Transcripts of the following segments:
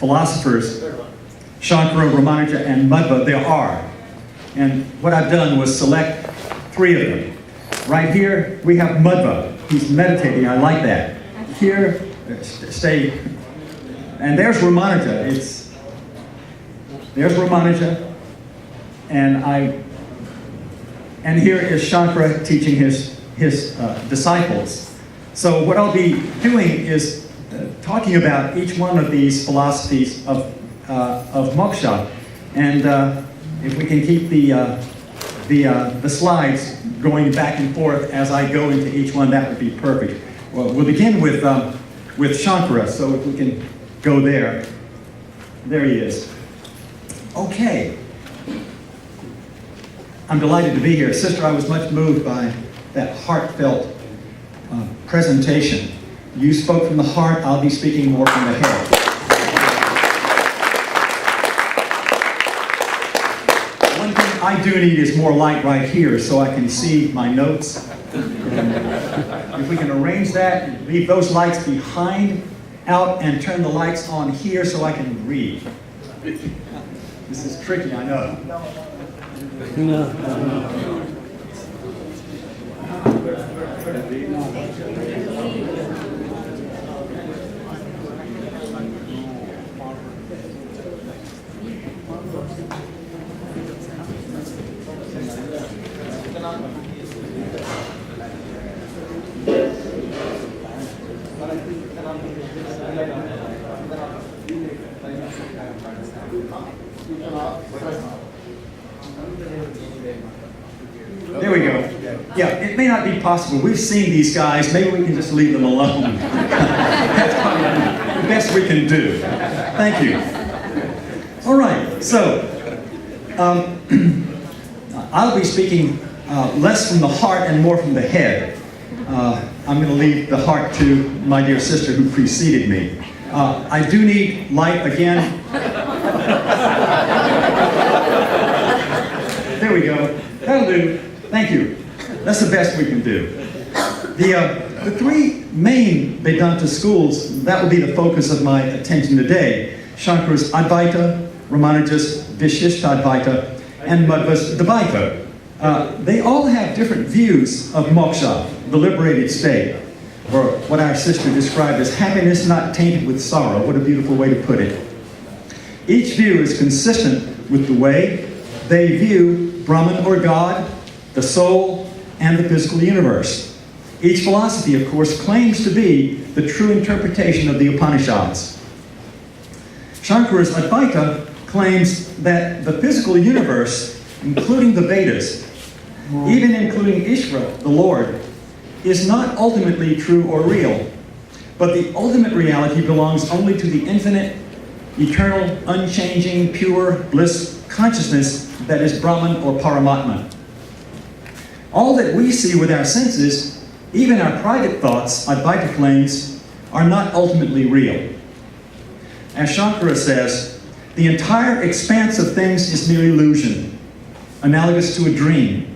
philosophers, Shankara, Ramanuja, and Madhva, there are. And what I've done was select 3 of them. Right here, we have Madhva. He's meditating, I like that. Here, stay, and there's Ramanuja. There's Ramanuja, and here is Shankara teaching his disciples. So what I'll be doing is talking about each one of these philosophies of moksha, and if we can keep the slides going back and forth as I go into each one, that would be perfect. Well, we'll begin with Shankara, so if we can go there. There he is. Okay. I'm delighted to be here. Sister, I was much moved by that heartfelt presentation. You spoke from the heart, I'll be speaking more from the head. One thing I do need is more light right here so I can see my notes. If we can arrange that, leave those lights behind, out, and turn the lights on here so I can read. This is tricky, I know. No. There we go. Yeah, it may not be possible. We've seen these guys. Maybe we can just leave them alone. That's probably the best we can do. Thank you. All right, so I'll be speaking less from the heart and more from the head. I'm going to leave the heart to my dear sister who preceded me. I do need light again. There we go. That'll do. Thank you. That's the best we can do. The 3 main Vedanta schools, that will be the focus of my attention today. Shankara's Advaita, Ramanuja's Vishishtadvaita, and Madhva's Dvaita. They all have different views of moksha, the liberated state, or what our sister described as happiness not tainted with sorrow. What a beautiful way to put it. Each view is consistent with the way they view Brahman or God, the soul, and the physical universe. Each philosophy, of course, claims to be the true interpretation of the Upanishads. Shankara's Advaita claims that the physical universe, including the Vedas, even including Ishvara, the Lord, is not ultimately true or real, but the ultimate reality belongs only to the infinite, eternal, unchanging, pure bliss consciousness that is Brahman or Paramatma. All that we see with our senses, even our private thoughts, Advaita claims, are not ultimately real. As Shankara says, the entire expanse of things is mere illusion, analogous to a dream.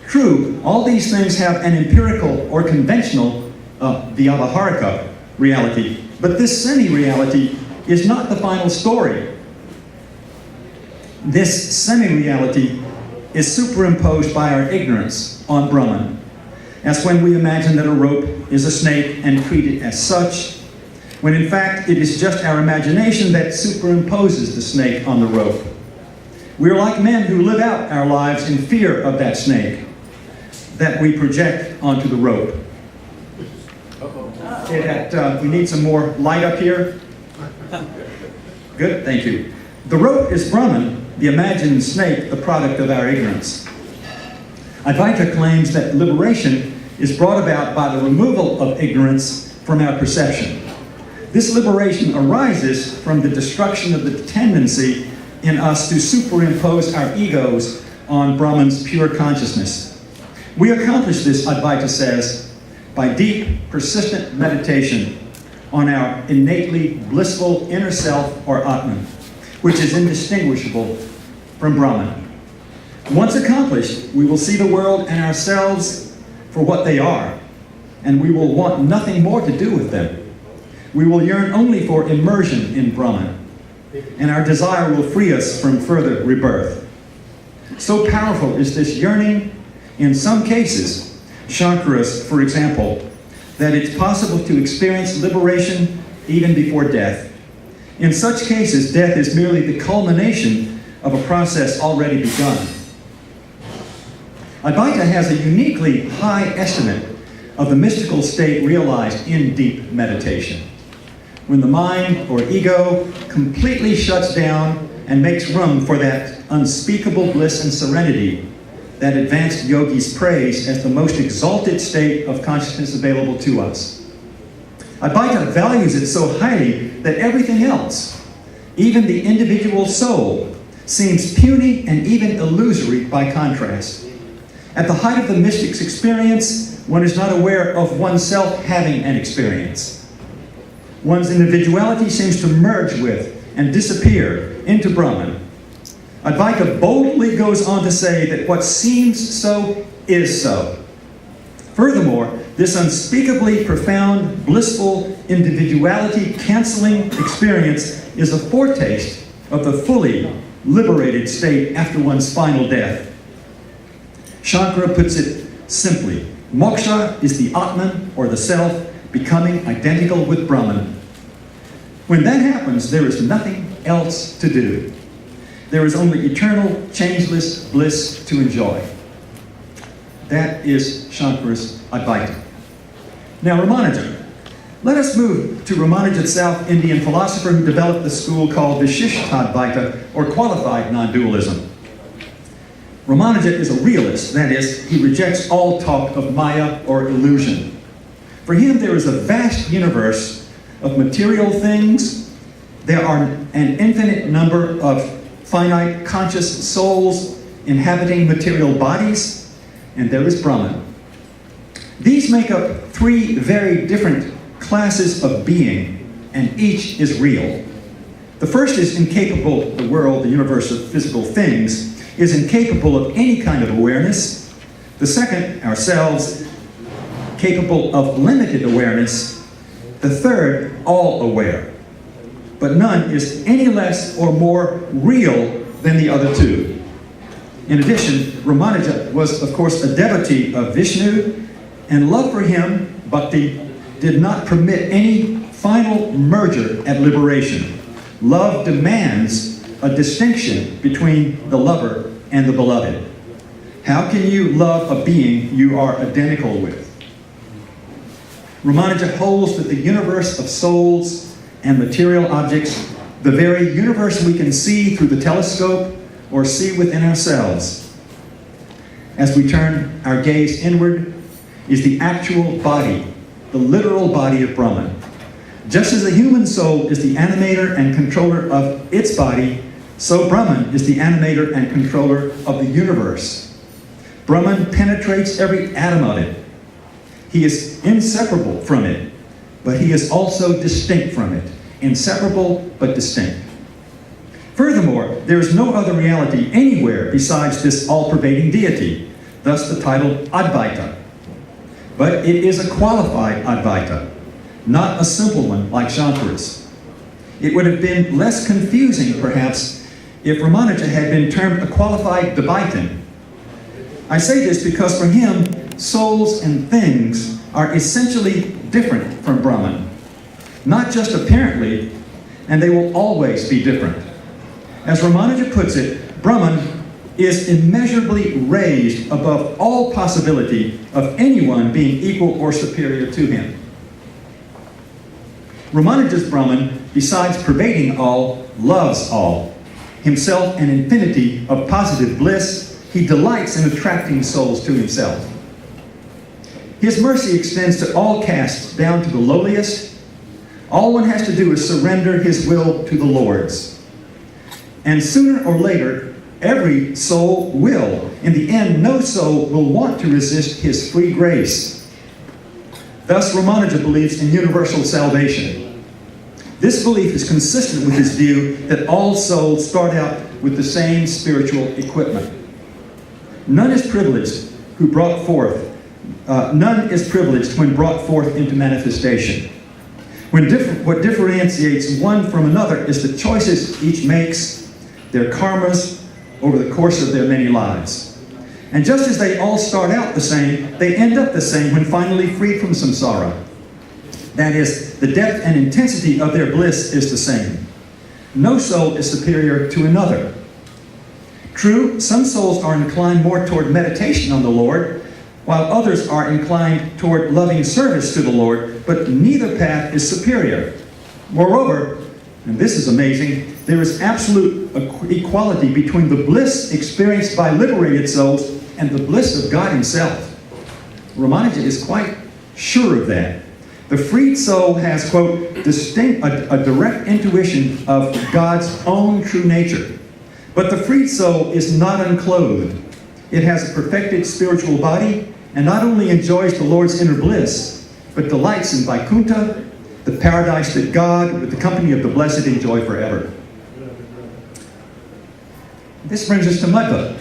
True, all these things have an empirical or conventional, vyavaharika reality, but this semi-reality is not the final story. This semi-reality is superimposed by our ignorance on Brahman, as when we imagine that a rope is a snake and treat it as such, when in fact it is just our imagination that superimposes the snake on the rope. We are like men who live out our lives in fear of that snake that we project onto the rope. We need some more light up here. Good, thank you. The rope is Brahman, the imagined snake, the product of our ignorance. Advaita claims that liberation is brought about by the removal of ignorance from our perception. This liberation arises from the destruction of the tendency in us to superimpose our egos on Brahman's pure consciousness. We accomplish this, Advaita says, by deep, persistent meditation on our innately blissful inner self or Atman, which is indistinguishable from Brahman. Once accomplished, we will see the world and ourselves for what they are, and we will want nothing more to do with them. We will yearn only for immersion in Brahman, and our desire will free us from further rebirth. So powerful is this yearning, in some cases, Shankaras, for example, that it's possible to experience liberation even before death. In such cases, death is merely the culmination of a process already begun. Advaita has a uniquely high estimate of the mystical state realized in deep meditation, when the mind or ego completely shuts down and makes room for that unspeakable bliss and serenity that advanced yogis praise as the most exalted state of consciousness available to us. Advaita values it so highly that everything else, even the individual soul, seems puny and even illusory by contrast. At the height of the mystic's experience, one is not aware of oneself having an experience. One's individuality seems to merge with and disappear into Brahman. Advaita boldly goes on to say that what seems so is so. Furthermore, this unspeakably profound, blissful, individuality-canceling experience is a foretaste of the fully liberated state after one's final death. Shankara puts it simply: moksha is the Atman, or the self, becoming identical with Brahman. When that happens, there is nothing else to do. There is only eternal, changeless bliss to enjoy. That is Shankara's Advaita. Now, Ramanuja. Let us move to Ramanuja's South Indian philosopher who developed the school called Vishishtadvaita, or qualified non-dualism. Ramanuja is a realist, that is, he rejects all talk of Maya or illusion. For him, there is a vast universe of material things. There are an infinite number of finite conscious souls inhabiting material bodies, and there is Brahman. These make up three very different classes of being, and each is real. The first is incapable, the world, the universe of physical things, is incapable of any kind of awareness. The second, ourselves, capable of limited awareness. The third, all aware. But none is any less or more real than the other two. In addition, Ramanuja was, of course, a devotee of Vishnu, and love for him, bhakti, did not permit any final merger at liberation. Love demands a distinction between the lover and the beloved. How can you love a being you are identical with? Ramanuja holds that the universe of souls and material objects, the very universe we can see through the telescope or see within ourselves, as we turn our gaze inward, is the actual body, the literal body of Brahman. Just as the human soul is the animator and controller of its body, so Brahman is the animator and controller of the universe. Brahman penetrates every atom of it. He is inseparable from it, but he is also distinct from it. Inseparable, but distinct. Furthermore, there is no other reality anywhere besides this all-pervading deity, thus the title Advaita. But it is a qualified Advaita, not a simple one like Shankara's. It would have been less confusing, perhaps, if Ramanuja had been termed a qualified Dvaitin. I say this because for him, souls and things are essentially different from Brahman. Not just apparently, and they will always be different. As Ramanuja puts it, Brahman is immeasurably raised above all possibility of anyone being equal or superior to him. Ramanuja's Brahman, besides pervading all, loves all. Himself an infinity of positive bliss, he delights in attracting souls to himself. His mercy extends to all castes, down to the lowliest. All one has to do is surrender his will to the Lord's. And sooner or later, every soul will. In the end, no soul will want to resist his free grace. Thus, Ramanuja believes in universal salvation. This belief is consistent with his view that all souls start out with the same spiritual equipment. None is privileged when brought forth into manifestation. What differentiates one from another is the choices each makes, their karmas over the course of their many lives. And just as they all start out the same, they end up the same when finally freed from samsara. That is, the depth and intensity of their bliss is the same. No soul is superior to another. True, some souls are inclined more toward meditation on the Lord, while others are inclined toward loving service to the Lord, but neither path is superior. Moreover, and this is amazing, there is absolute equality between the bliss experienced by liberated souls and the bliss of God himself. Ramanuja is quite sure of that. The freed soul has, quote, a direct intuition of God's own true nature. But the freed soul is not unclothed. It has a perfected spiritual body and not only enjoys the Lord's inner bliss, but delights in Vaikuntha, the paradise that God, with the company of the blessed, enjoy forever. This brings us to Madhva.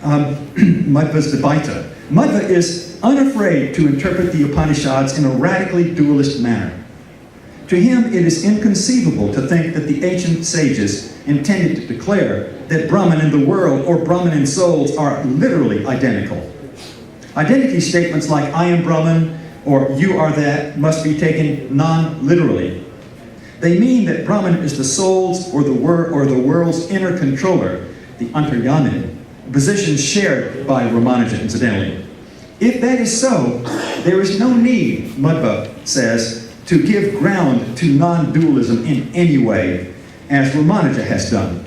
Madhva's Dvaita. Madhva is unafraid to interpret the Upanishads in a radically dualist manner. To him, it is inconceivable to think that the ancient sages intended to declare that Brahman and the world, or Brahman and souls, are literally identical. Identity statements like I am Brahman or you are that must be taken non-literally. They mean that Brahman is the soul's or the world's inner controller, the Antaryamin, a position shared by Ramanuja, incidentally. If that is so, there is no need, Madhva says, to give ground to non-dualism in any way, as Ramanuja has done.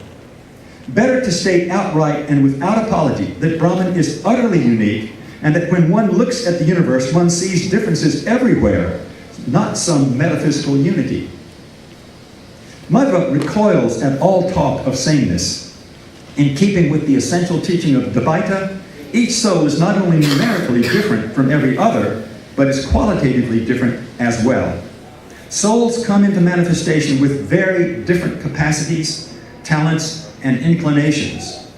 Better to state outright and without apology that Brahman is utterly unique, and that when one looks at the universe, one sees differences everywhere, not some metaphysical unity. Madhva recoils at all talk of sameness. In keeping with the essential teaching of Dvaita, each soul is not only numerically different from every other, but is qualitatively different as well. Souls come into manifestation with very different capacities, talents, and inclinations.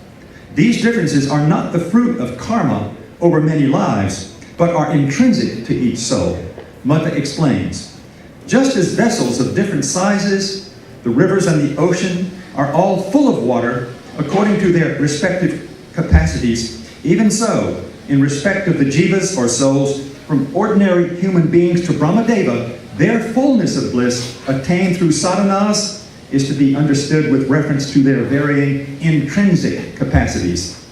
These differences are not the fruit of karma over many lives, but are intrinsic to each soul. Madhva explains, just as vessels of different sizes, the rivers and the ocean are all full of water according to their respective capacities, even so, in respect of the jivas or souls, from ordinary human beings to Brahmadeva, their fullness of bliss attained through sadhanas is to be understood with reference to their varying intrinsic capacities.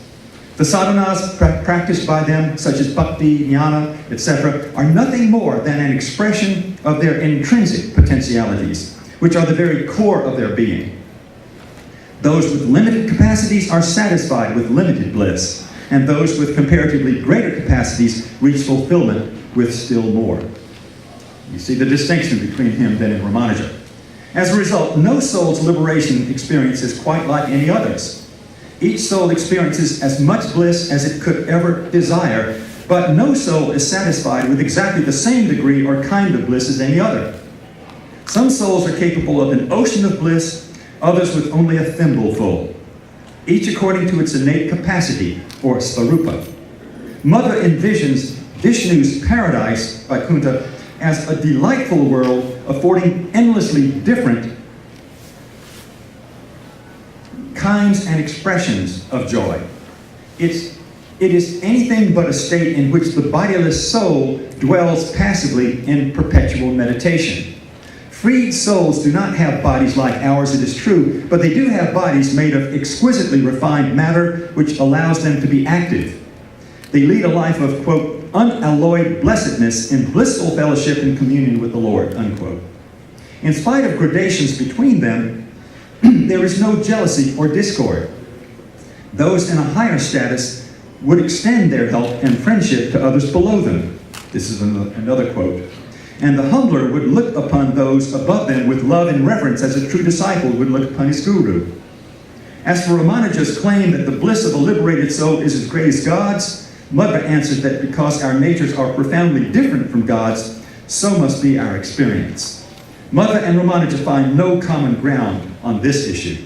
The sadhanas practiced by them, such as bhakti, jnana, etc., are nothing more than an expression of their intrinsic potentialities, which are the very core of their being. Those with limited capacities are satisfied with limited bliss, and those with comparatively greater capacities reach fulfillment with still more. You see the distinction between him then and Ramanuja. As a result, no soul's liberation experience is quite like any others. Each soul experiences as much bliss as it could ever desire, but no soul is satisfied with exactly the same degree or kind of bliss as any other. Some souls are capable of an ocean of bliss, others with only a thimbleful, each according to its innate capacity, or svarupa. Madhva envisions Vishnu's paradise, Vaikuntha, as a delightful world affording endlessly different kinds and expressions of joy. It is anything but a state in which the bodiless soul dwells passively in perpetual meditation. Freed souls do not have bodies like ours, it is true, but they do have bodies made of exquisitely refined matter which allows them to be active. They lead a life of, quote, unalloyed blessedness in blissful fellowship and communion with the Lord, unquote. In spite of gradations between them, there is no jealousy or discord. Those in a higher status would extend their help and friendship to others below them. This is another quote. And the humbler would look upon those above them with love and reverence as a true disciple would look upon his guru. As for Ramanuja's claim that the bliss of a liberated soul is as great as God's, Madhva answers that because our natures are profoundly different from God's, so must be our experience. Madhva and Ramanuja find no common ground on this issue.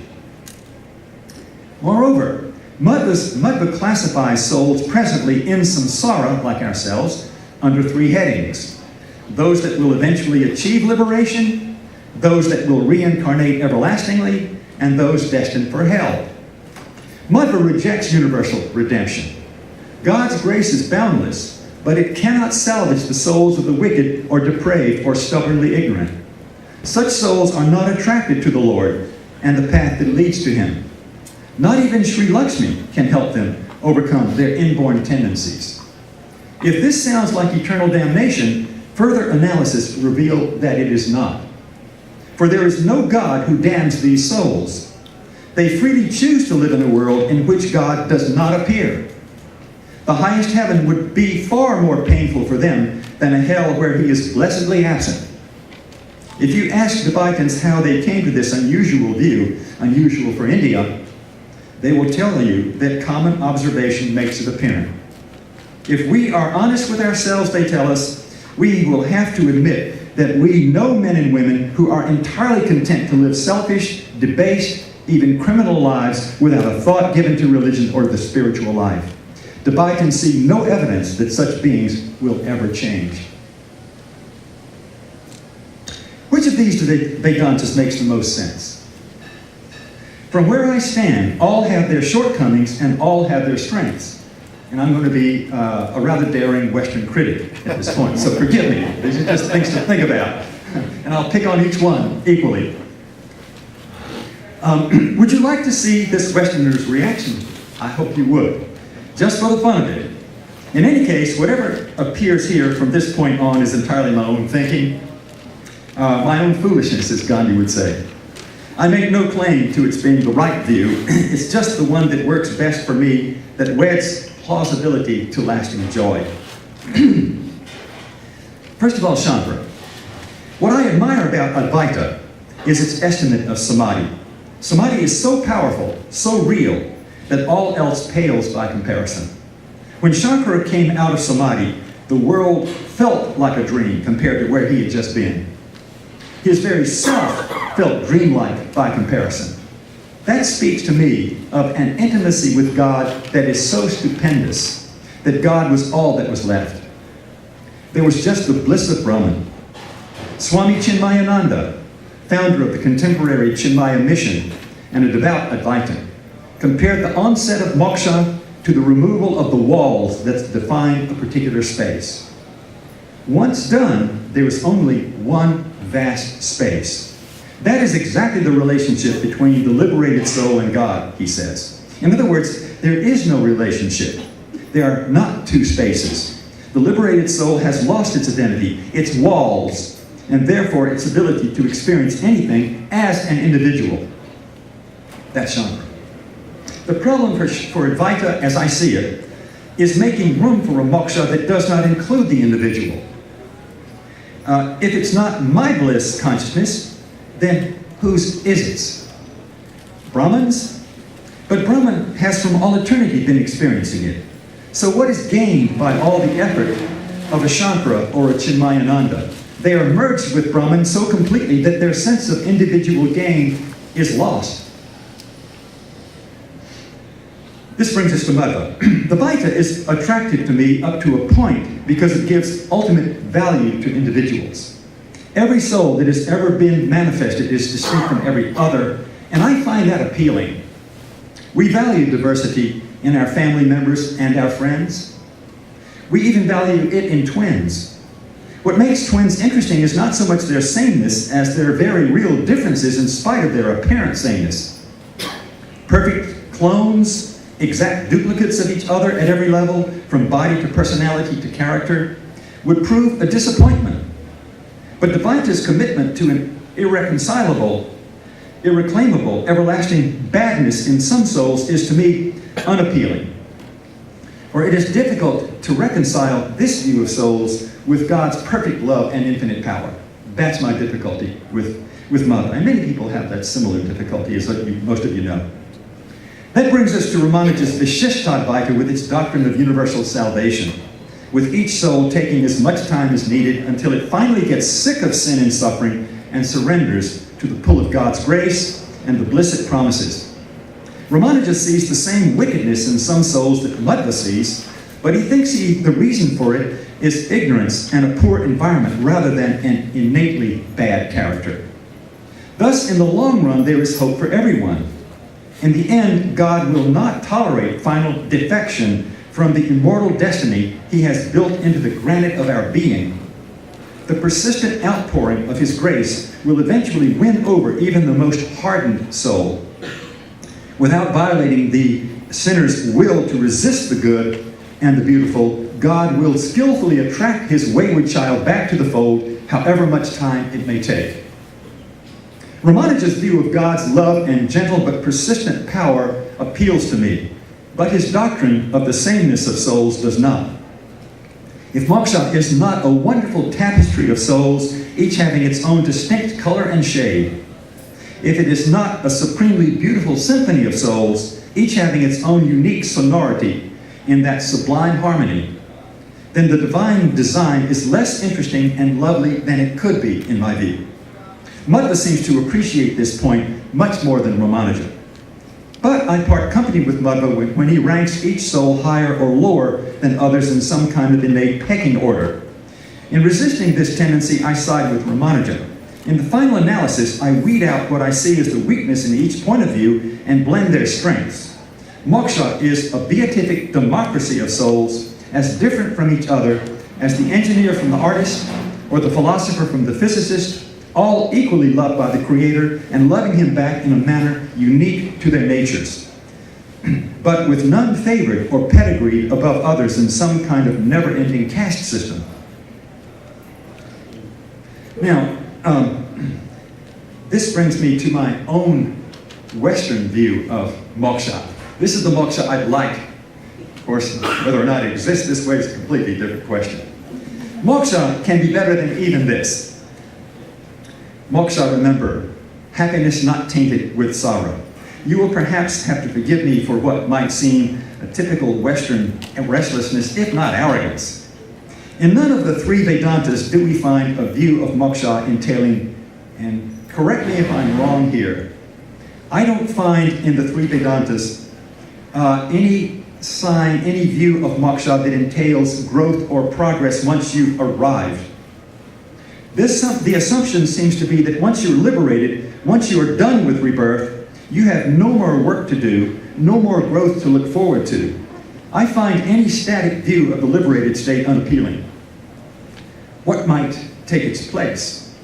Moreover, Madhva classifies souls presently in samsara, like ourselves, under three headings. those that will eventually achieve liberation, those that will reincarnate everlastingly, and those destined for hell. Mudva rejects universal redemption. God's grace is boundless, but it cannot salvage the souls of the wicked or depraved or stubbornly ignorant. Such souls are not attracted to the Lord and the path that leads to him. Not even Sri Lakshmi can help them overcome their inborn tendencies. If this sounds like eternal damnation, further analysis reveals that it is not. For there is no God who damns these souls. They freely choose to live in a world in which God does not appear. The highest heaven would be far more painful for them than a hell where he is blessedly absent. If you ask Tibetans how they came to this unusual view, unusual for India, they will tell you that common observation makes it apparent. If we are honest with ourselves, they tell us, we will have to admit that we know men and women who are entirely content to live selfish, debased, even criminal lives without a thought given to religion or the spiritual life. Tibetans see no evidence that such beings will ever change. Which of these do the Vedantas makes the most sense? From where I stand, all have their shortcomings and all have their strengths. And I'm going to be a rather daring Western critic at this point, so forgive me. These are just things to think about. And I'll pick on each one equally. Would you like to see this Westerner's reaction? I hope you would, just for the fun of it. In any case, whatever appears here from this point on is entirely my own thinking, my own foolishness, as Gandhi would say. I make no claim to its being the right view. It's just the one that works best for me, that weds plausibility to lasting joy. First of all, Shankara. What I admire about Advaita is its estimate of Samadhi. Samadhi is so powerful, so real, that all else pales by comparison. When Shankara came out of Samadhi, the world felt like a dream compared to where he had just been. His very self felt dreamlike by comparison. That speaks to me of an intimacy with God that is so stupendous that God was all that was left. There was just the bliss of Brahman. Swami Chinmayananda, founder of the contemporary Chinmaya mission and a devout Advaitin, compared the onset of moksha to the removal of the walls that define a particular space. Once done, there is only one vast space. That is exactly the relationship between the liberated soul and God, he says. In other words, there is no relationship. There are not two spaces. The liberated soul has lost its identity, its walls, and therefore its ability to experience anything as an individual. That's Shankara. The problem for Advaita, as I see it, is making room for a moksha that does not include the individual. If it's not my bliss consciousness, then whose is it? Brahman's? But Brahman has from all eternity been experiencing it. So what is gained by all the effort of a Shankara or a Chinmayananda? They are merged with Brahman so completely that their sense of individual gain is lost. This brings us to Madhva. The Vaita is attractive to me up to a point because it gives ultimate value to individuals. Every soul that has ever been manifested is distinct from every other, and I find that appealing. We value diversity in our family members and our friends. We even value it in twins. What makes twins interesting is not so much their sameness as their very real differences in spite of their apparent sameness. Perfect clones, exact duplicates of each other at every level, from body to personality to character, would prove a disappointment. But Advaita's commitment to an irreconcilable, irreclaimable, everlasting badness in some souls is to me unappealing. For it is difficult to reconcile this view of souls with God's perfect love and infinite power. That's my difficulty with Madhva. And many people have that similar difficulty, as most of you know. That brings us to Ramanuja's Vishishtadvaita with its doctrine of universal salvation, with each soul taking as much time as needed until it finally gets sick of sin and suffering and surrenders to the pull of God's grace and the bliss it promises. Ramanuja sees the same wickedness in some souls that Madhva sees, but he thinks the reason for it is ignorance and a poor environment rather than an innately bad character. Thus, in the long run, there is hope for everyone. In the end, God will not tolerate final defection from the immortal destiny he has built into the granite of our being. The persistent outpouring of his grace will eventually win over even the most hardened soul. Without violating the sinner's will to resist the good and the beautiful, God will skillfully attract his wayward child back to the fold, however much time it may take. Ramanuja's view of God's love and gentle but persistent power appeals to me, but his doctrine of the sameness of souls does not. If moksha is not a wonderful tapestry of souls, each having its own distinct color and shade, if it is not a supremely beautiful symphony of souls, each having its own unique sonority in that sublime harmony, then the divine design is less interesting and lovely than it could be, in my view. Madhva seems to appreciate this point much more than Ramanuja. But I part company with Madhva when he ranks each soul higher or lower than others in some kind of innate pecking order. In resisting this tendency, I side with Ramanuja. In the final analysis, I weed out what I see as the weakness in each point of view and blend their strengths. Moksha is a beatific democracy of souls, as different from each other as the engineer from the artist or the philosopher from the physicist, all equally loved by the Creator and loving him back in a manner unique to their natures, but with none favored or pedigreed above others in some kind of never-ending caste system. Now, this brings me to my own Western view of moksha. This is the moksha I'd like. Of course, whether or not it exists this way is a completely different question. Moksha can be better than even this. Moksha, remember, happiness not tainted with sorrow. You will perhaps have to forgive me for what might seem a typical Western restlessness, if not arrogance. In none of the three Vedantas do we find a view of moksha entailing, and correct me if I'm wrong here, I don't find in the three Vedantas any sign, any view of moksha that entails growth or progress once you've arrived. The assumption seems to be that once you're liberated, once you are done with rebirth, you have no more work to do, no more growth to look forward to. I find any static view of the liberated state unappealing. What might take its place?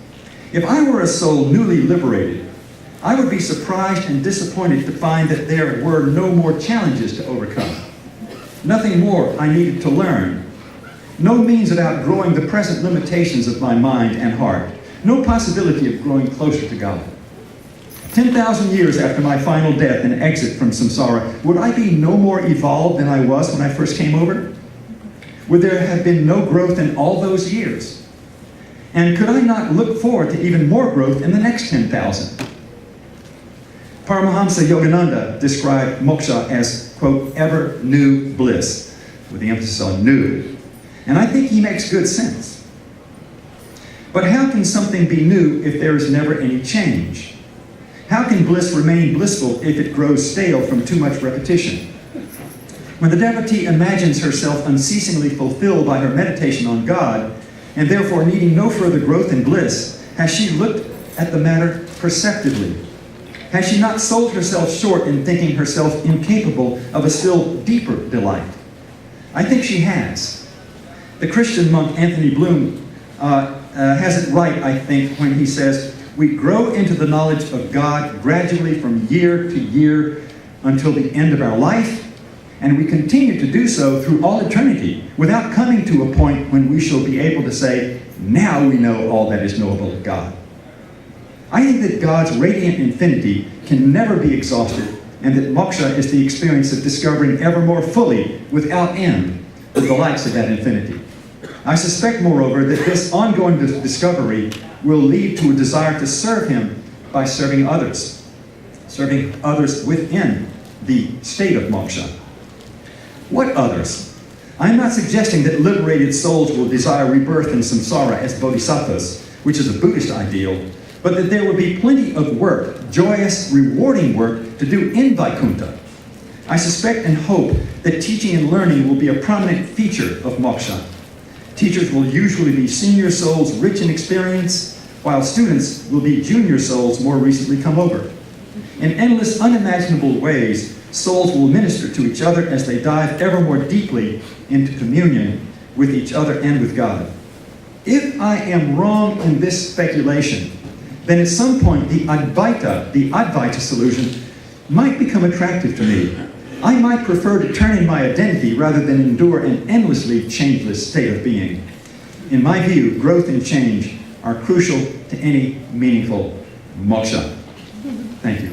If I were a soul newly liberated, I would be surprised and disappointed to find that there were no more challenges to overcome. Nothing more I needed to learn. No means of outgrowing the present limitations of my mind and heart. No possibility of growing closer to God. 10,000 years after my final death and exit from samsara, would I be no more evolved than I was when I first came over? Would there have been no growth in all those years? And could I not look forward to even more growth in the next 10,000? Paramahamsa Yogananda described moksha as, quote, ever new bliss, with the emphasis on new. And I think he makes good sense. But how can something be new if there is never any change? How can bliss remain blissful if it grows stale from too much repetition? When the devotee imagines herself unceasingly fulfilled by her meditation on God, and therefore needing no further growth in bliss, has she looked at the matter perceptively? Has she not sold herself short in thinking herself incapable of a still deeper delight? I think she has. The Christian monk Anthony Bloom has it right, I think, when he says, we grow into the knowledge of God gradually from year to year until the end of our life, and we continue to do so through all eternity without coming to a point when we shall be able to say, now we know all that is knowable of God. I think that God's radiant infinity can never be exhausted, and that moksha is the experience of discovering ever more fully, without end, the delights of that infinity. I suspect, moreover, that this ongoing discovery will lead to a desire to serve him by serving others within the state of moksha. What others? I'm not suggesting that liberated souls will desire rebirth in samsara as bodhisattvas, which is a Buddhist ideal, but that there will be plenty of work, joyous, rewarding work, to do in Vaikuntha. I suspect and hope that teaching and learning will be a prominent feature of moksha. Teachers will usually be senior souls rich in experience, while students will be junior souls more recently come over. In endless, unimaginable ways, souls will minister to each other as they dive ever more deeply into communion with each other and with God. If I am wrong in this speculation, then at some point the Advaita solution might become attractive to me. I might prefer to turn in my identity rather than endure an endlessly changeless state of being. In my view, growth and change are crucial to any meaningful moksha. Thank you.